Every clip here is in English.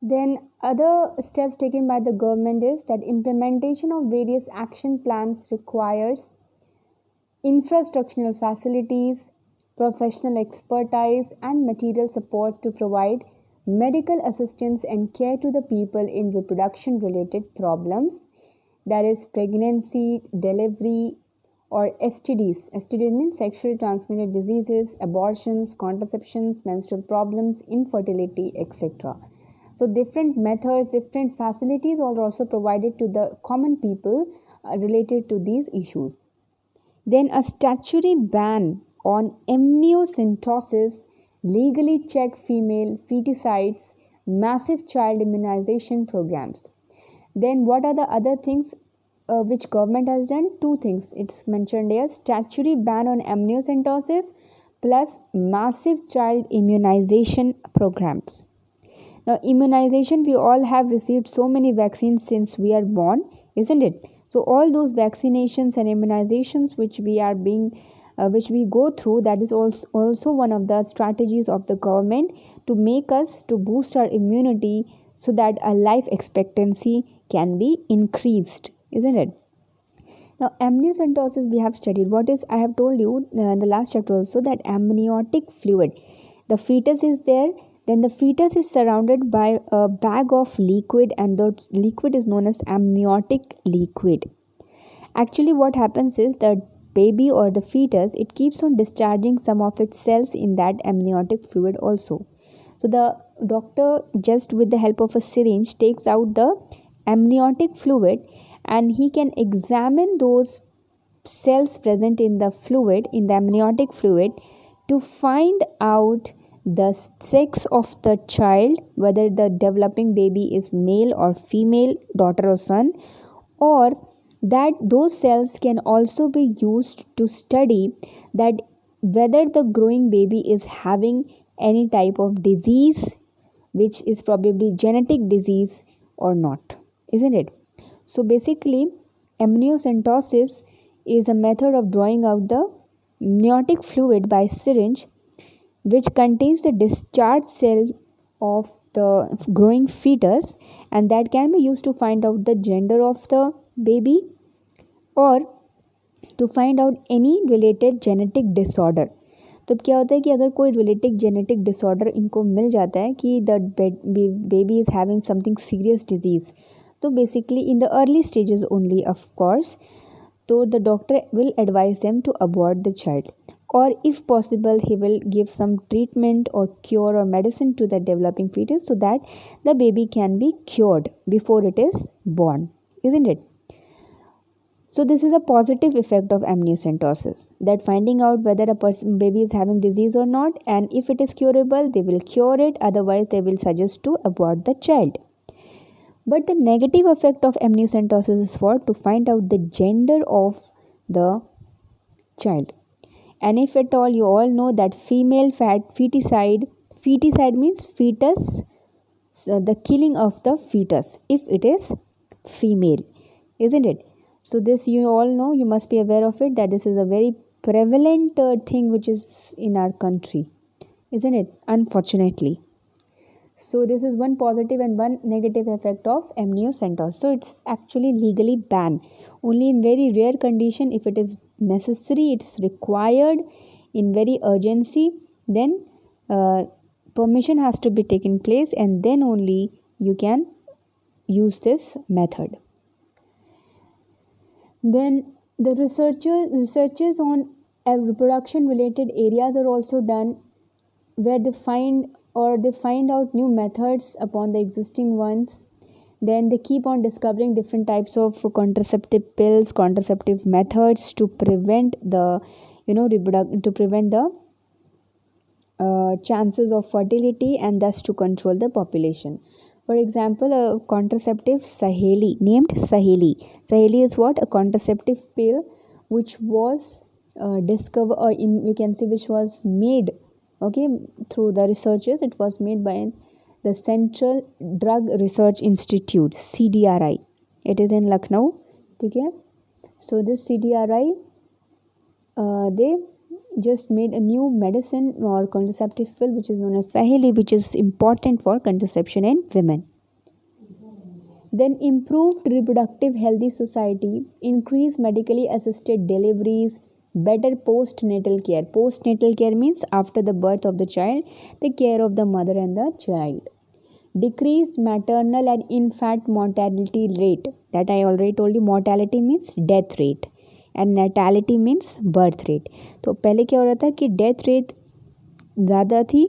Then other steps taken by the government is that implementation of various action plans requires infrastructural facilities, professional expertise, and material support to provide medical assistance and care to the people in reproduction related problems, that is pregnancy, delivery, or STDs. STD means sexually transmitted diseases, abortions, contraceptions, menstrual problems, infertility, etc. So different methods, different facilities are also provided to the common people related to these issues. Then a statutory ban on amniocentesis, legally check female feticides, massive child immunization programs. Then what are the other things which government has done? Two things. It's mentioned here: statutory ban on amniocentesis plus massive child immunization programs. Now, immunization, we all have received so many vaccines since we are born, isn't it? So, all those vaccinations and immunizations which we go through, that is also one of the strategies of the government to make us to boost our immunity so that our life expectancy can be increased, isn't it? Now, amniocentesis we have studied. What is, I have told you in the last chapter also, that amniotic fluid. The fetus is there, then the fetus is surrounded by a bag of liquid, and the liquid is known as amniotic liquid. Actually, what happens is the baby or the fetus, it keeps on discharging some of its cells in that amniotic fluid also. So the doctor, just with the help of a syringe, takes out the amniotic fluid, and he can examine those cells present in the fluid, in the amniotic fluid, to find out the sex of the child, whether the developing baby is male or female, daughter or son, or that those cells can also be used to study that whether the growing baby is having any type of disease, which is probably genetic disease or not, isn't it? So basically, amniocentesis is a method of drawing out the amniotic fluid by syringe, which contains the discharged cell of the growing fetus, and that can be used to find out the gender of the baby or to find out any related genetic disorder. तो अब क्या होता है कि अगर कोई related genetic disorder इनको मिल जाता है कि the baby is having something serious disease, तो basically in the early stages only of course, तो the doctor will advise them to abort the child, or if possible he will give some treatment or cure or medicine to the developing fetus so that the baby can be cured before it is born, isn't it? So this is a positive effect of amniocentesis, that finding out whether a person baby is having disease or not, and if it is curable they will cure it, otherwise they will suggest to abort the child. But the negative effect of amniocentesis is what? To find out the gender of the child. And if at all, you all know that female feticide means fetus, so the killing of the fetus if it is female, isn't it? So this you all know, you must be aware of it, that this is a very prevalent thing which is in our country, isn't it? Unfortunately. So this is one positive and one negative effect of amniocentesis. So it's actually legally banned. Only in very rare condition, if it is necessary, it's required in very urgency, then permission has to be taken place, and then only you can use this method. Then the researches on reproduction related areas are also done, where they find out new methods upon the existing ones. Then they keep on discovering different types of contraceptive pills, contraceptive methods to prevent the to prevent the chances of fertility, and thus to control the population. For example, a contraceptive Saheli, named Saheli. Saheli is what? A contraceptive pill which was discovered, or we can say which was made, okay, through the researchers. It was made by the Central Drug Research Institute, CDRI. It is in Lucknow. Okay. So this CDRI, they just made a new medicine or contraceptive pill which is known as Saheli, which is important for contraception in women. Then improved reproductive healthy society, increased medically assisted deliveries, better postnatal care. Postnatal care means after the birth of the child, the care of the mother and the child. Decreased maternal and infant mortality rate. That I already told you, mortality means death rate and natality means birth rate. तो पहले क्या हो रहा था कि death rate ज़्यादा थी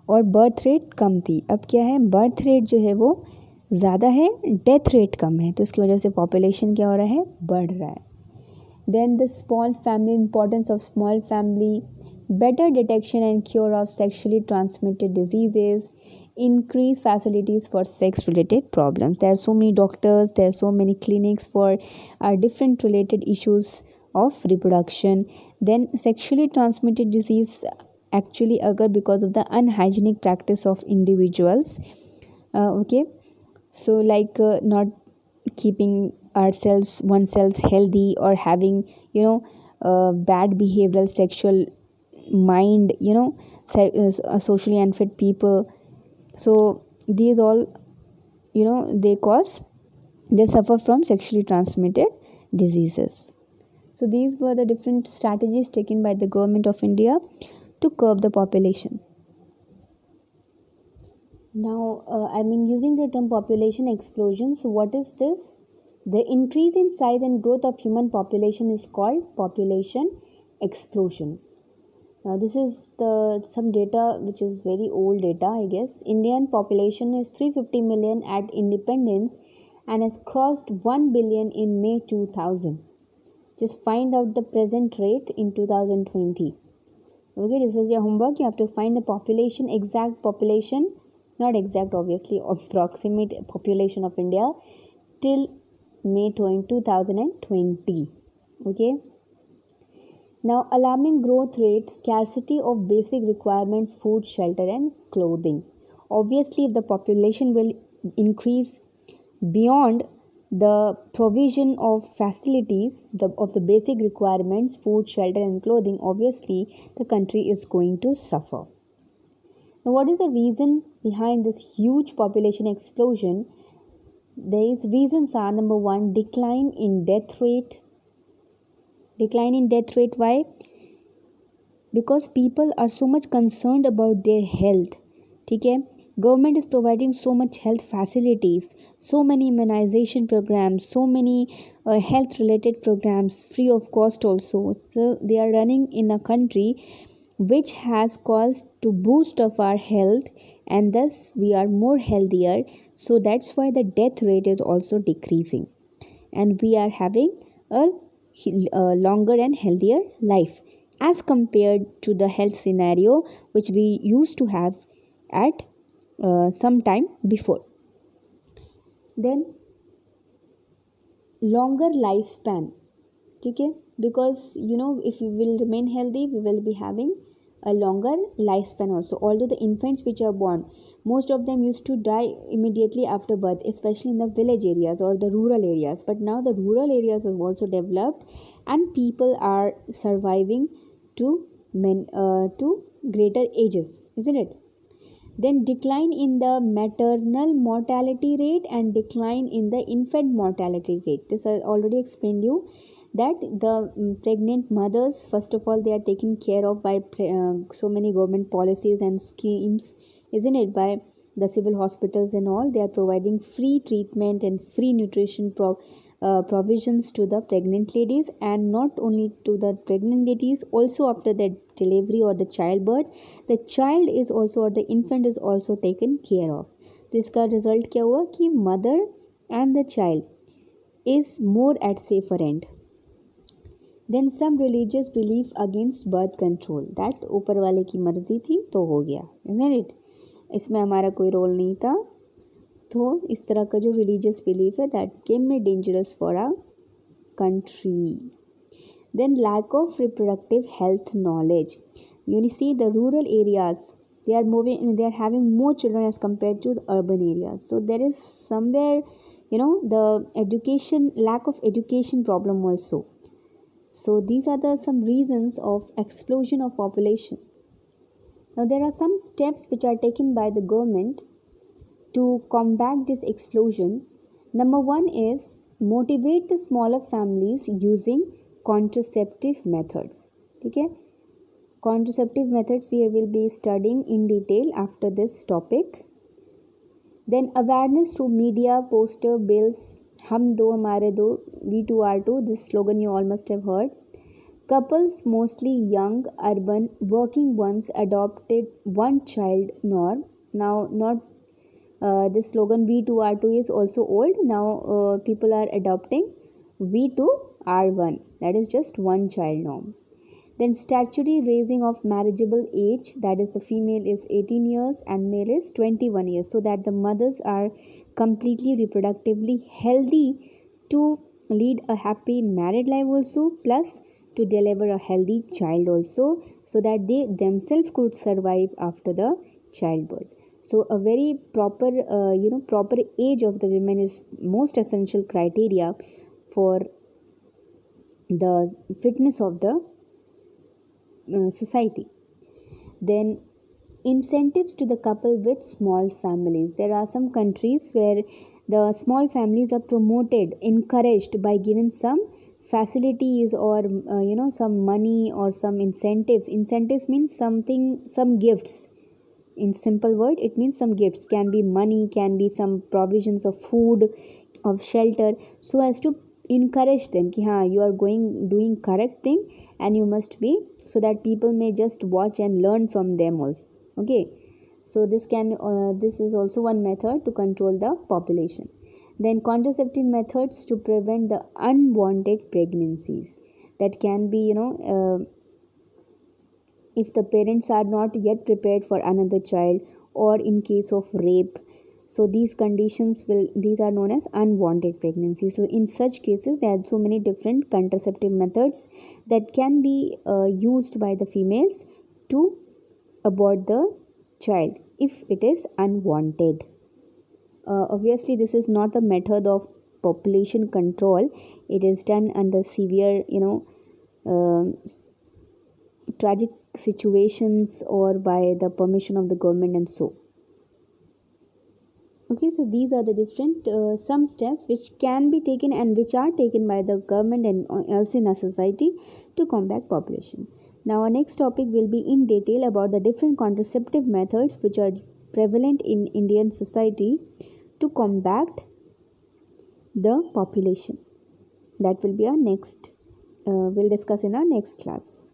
और बर्थ रेट कम थी. अब क्या है, बर्थ रेट जो है वो ज़्यादा है, डेथ रेट कम है, तो इसकी वजह से पॉपुलेशन क्या हो रहा है, बढ़ रहा है. Then the small family, importance of small family, better detection and cure of sexually transmitted diseases, increase facilities for sex related problems. There are so many doctors, there are so many clinics for different related issues of reproduction. Then sexually transmitted disease actually occur because of the unhygienic practice of individuals. Okay, so like not keeping oneself healthy or having bad behavioral sexual mind, socially unfit people. So these all, they suffer from sexually transmitted diseases. So these were the different strategies taken by the government of India to curb the population. Now I mean, using the term population explosion, so what is this? The increase in size and growth of human population is called population explosion. Now this is some data which is very old data, I guess. Indian population is 350 million at independence and has crossed 1 billion in May 2000. Just find out the present rate in 2020. Okay, this is your homework. You have to find the population, exact population, not exact obviously, approximate population of India till May 2020. Okay. Now, alarming growth rate, scarcity of basic requirements, food, shelter and clothing. Obviously, if the population will increase beyond the provision of facilities, of the basic requirements, food, shelter and clothing, obviously the country is going to suffer. Now, what is the reason behind this huge population explosion? These reasons are: number one, decline in death rate. Decline in death rate, why? Because people are so much concerned about their health. ठीक है, government is providing so much health facilities, so many immunization programs, so many health related programs free of cost also. So they are running in a country which has caused to boost of our health, and thus we are more healthier. So that's why the death rate is also decreasing and we are having a longer and healthier life as compared to the health scenario which we used to have at some time before. Then longer lifespan, okay, because if we will remain healthy we will be having a longer lifespan also. Although the infants which are born, most of them used to die immediately after birth, especially in the village areas or the rural areas, but now the rural areas have also developed and people are surviving to greater ages, isn't it? Then decline in the maternal mortality rate and decline in the infant mortality rate. This I already explained you that the pregnant mothers, first of all, they are taken care of by so many government policies and schemes, isn't it? By the civil hospitals and all, they are providing free treatment and free nutrition provisions to the pregnant ladies, and not only to the pregnant ladies, also after the delivery or the childbirth, the child is also, or the infant is also taken care of. तो इसका result क्या हुआ कि mother and the child is more at safer end. Then some religious belief against birth control, that ऊपर वाले की मर्जी थी तो हो गया, isn't it? इसमें हमारा कोई रोल नहीं था. तो इस तरह का जो religious belief है, that can be dangerous for our country. Then lack of reproductive health knowledge. You see the rural areas, they are having more children as compared to the urban areas. So there is somewhere the lack of education problem also. So these are some reasons of explosion of population. Now there are some steps which are taken by the government To combat this explosion, number one is motivate the smaller families using contraceptive methods. Okay, contraceptive methods we will be studying in detail after this topic. Then awareness through media, poster, bills, Hum Do Hamare Do, We2R2, this slogan you all must have heard. Couples, mostly young, urban, working ones, adopted one child norm. Now, not this slogan V2R2 is also old. Now, people are adopting V2R1, that is just one child norm. Then statutory raising of marriageable age, that is the female is 18 years and male is 21 years, so that the mothers are completely reproductively healthy to lead a happy married life also, plus to deliver a healthy child also, so that they themselves could survive after the childbirth. So a very proper proper age of the women is most essential criteria for the fitness of the society. Then incentives to the couple with small families. There are some countries where the small families are promoted, encouraged by giving some facilities or some money or some incentives. Incentives means something, some gifts. In simple word, it means some gifts, can be money, can be some provisions of food, of shelter, so as to encourage them ki ha, you are going doing correct thing and you must be, so that people may just watch and learn from them also. Okay, so this is also one method to control the population. Then contraceptive methods to prevent the unwanted pregnancies, that can be if the parents are not yet prepared for another child, or in case of rape, so these conditions will, these are known as unwanted pregnancy. So in such cases there are so many different contraceptive methods that can be used by the females to abort the child if it is unwanted. Obviously this is not a method of population control, it is done under severe tragic situations or by the permission of the government and so. Okay, so these are the different some steps which can be taken and which are taken by the government and also in a society to combat population. Now our next topic will be in detail about the different contraceptive methods which are prevalent in Indian society to combat the population. That will be our next we'll discuss in our next class.